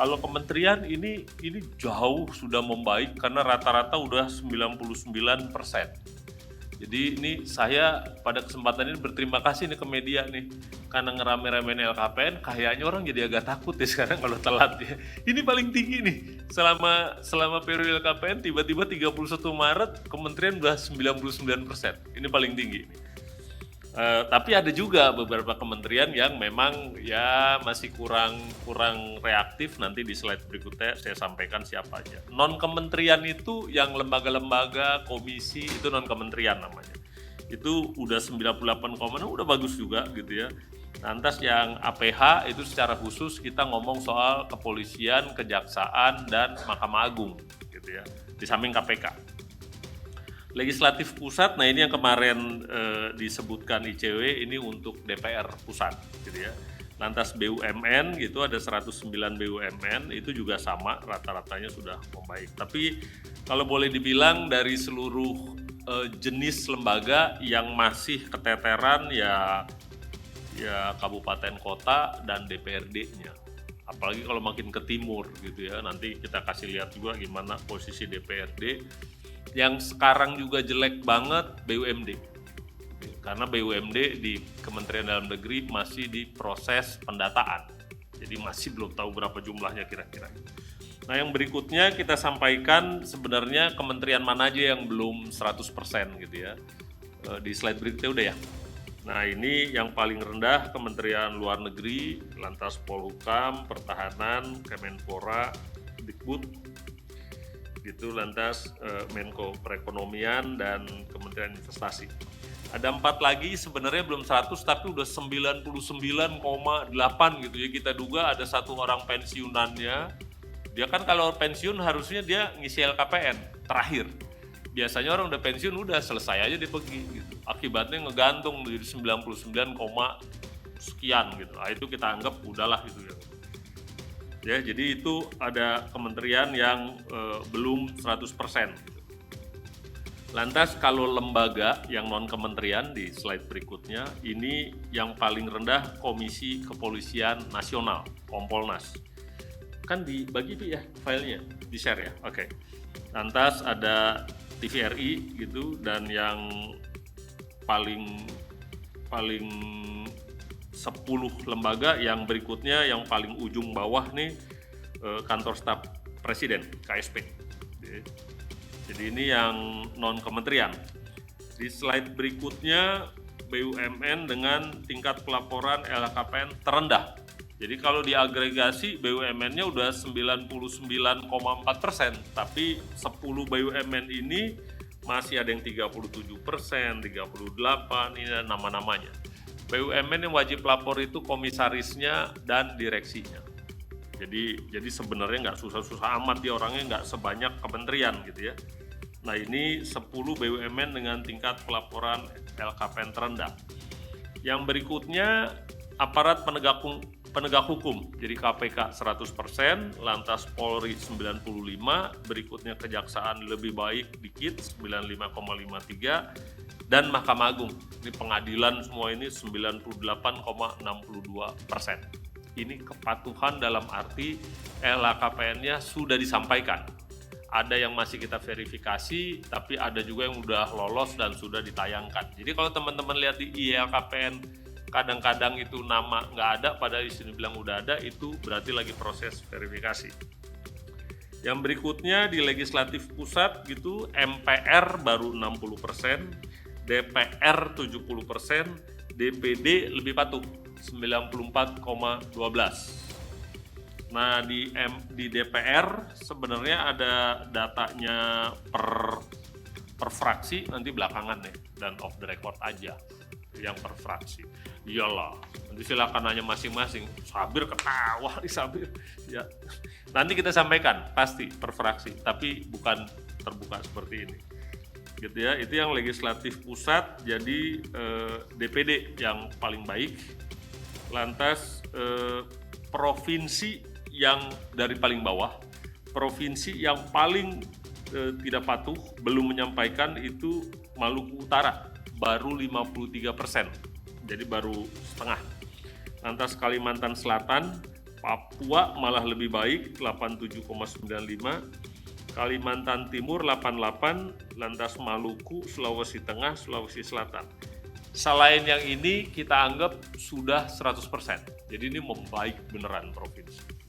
Kalau kementerian ini jauh sudah membaik karena rata-rata udah 99%. Jadi ini saya pada kesempatan ini berterima kasih nih ke media nih, karena ngerame-ramein LKPN, kayaknya orang jadi agak takut ya sekarang kalau telat ya. Ini paling tinggi nih, selama periode LKPN tiba-tiba 31 Maret kementerian udah 99%, ini paling tinggi. Tapi ada juga beberapa kementerian yang memang ya masih kurang reaktif. Nanti di slide berikutnya saya sampaikan siapa aja. Non kementerian itu yang lembaga-lembaga, komisi, itu non kementerian namanya. Itu udah 98,6, udah bagus juga gitu ya. Lantas yang APH itu secara khusus kita ngomong soal kepolisian, kejaksaan, dan Mahkamah Agung gitu ya, di samping KPK. Legislatif pusat, nah ini yang kemarin disebutkan ICW, ini untuk DPR pusat gitu ya. Lantas BUMN gitu ada 109 BUMN, itu juga sama, rata-ratanya sudah membaik. Tapi kalau boleh dibilang dari seluruh jenis lembaga yang masih keteteran ya kabupaten kota dan DPRD-nya. Apalagi kalau makin ke timur gitu ya, nanti kita kasih lihat juga gimana posisi DPRD. Yang sekarang juga jelek banget BUMD, karena BUMD di Kementerian Dalam Negeri masih di proses pendataan, jadi masih belum tahu berapa jumlahnya kira-kira. Nah yang berikutnya kita sampaikan sebenarnya kementerian mana aja yang belum 100% gitu ya. Di slide berikutnya udah ya. Nah ini yang paling rendah Kementerian Luar Negeri, lantas Polhukam, Pertahanan, Kemenpora, Dikbud, gitu, lantas Menko Perekonomian dan Kementerian Investasi. Ada 4 lagi sebenarnya belum 100 tapi udah 99,8 gitu ya. Kita duga ada 1 orang pensiunannya. Dia kan kalau pensiun harusnya dia ngisi LKPN terakhir. Biasanya orang udah pensiun udah selesai aja dia pergi gitu. Akibatnya ngegantung di 99, sekian gitu. Nah, itu kita anggap udahlah gitu ya. Ya, jadi itu ada kementerian yang belum 100%. Lantas kalau lembaga yang non kementerian di slide berikutnya, ini yang paling rendah Komisi Kepolisian Nasional, Kompolnas. Kan dibagi ya filenya, di share ya, oke. Lantas ada TVRI gitu, dan yang paling 10 lembaga yang berikutnya yang paling ujung bawah nih kantor staf presiden KSP. Jadi ini yang non kementerian. Di slide berikutnya BUMN dengan tingkat pelaporan LHKPN terendah. Jadi kalau diagregasi BUMN-nya udah 99,4%, tapi 10 BUMN ini masih ada yang 37%, 38%, ini nama-namanya. BUMN yang wajib lapor itu komisarisnya dan direksinya. Jadi sebenarnya nggak susah-susah amat, dia orangnya nggak sebanyak kementerian gitu ya. Nah ini 10 BUMN dengan tingkat pelaporan LKPN terendah. Yang berikutnya aparat penegak hukum, jadi KPK 100%, lantas Polri 95%, berikutnya Kejaksaan lebih baik dikit 95,53%, dan Mahkamah Agung, ini pengadilan semua ini 98,62%. Ini kepatuhan dalam arti LHKPN-nya sudah disampaikan. Ada yang masih kita verifikasi, tapi ada juga yang udah lolos dan sudah ditayangkan. Jadi kalau teman-teman lihat di LHKPN, kadang-kadang itu nama nggak ada, padahal di sini bilang udah ada, itu berarti lagi proses verifikasi. Yang berikutnya di legislatif pusat gitu, MPR baru 60%, DPR 70%, DPD lebih patuh 94,12%. Nah di DPR sebenarnya ada datanya per fraksi, nanti belakangan nih, dan off the record aja yang per fraksi. Iyalah, nanti silakan nanya masing-masing. Sabir ketawa nih Sabir. Ya, nanti kita sampaikan pasti per fraksi, tapi bukan terbuka seperti ini. Gitu ya, itu yang legislatif pusat. Jadi DPD yang paling baik. Lantas provinsi yang dari paling bawah, provinsi yang paling tidak patuh, belum menyampaikan itu Maluku Utara, baru 53%, jadi baru setengah. Lantas Kalimantan Selatan Papua malah lebih baik 87,95, Kalimantan Timur 88, lantas Maluku, Sulawesi Tengah, Sulawesi Selatan. Selain yang ini kita anggap sudah 100%. Jadi ini membaik beneran provinsi.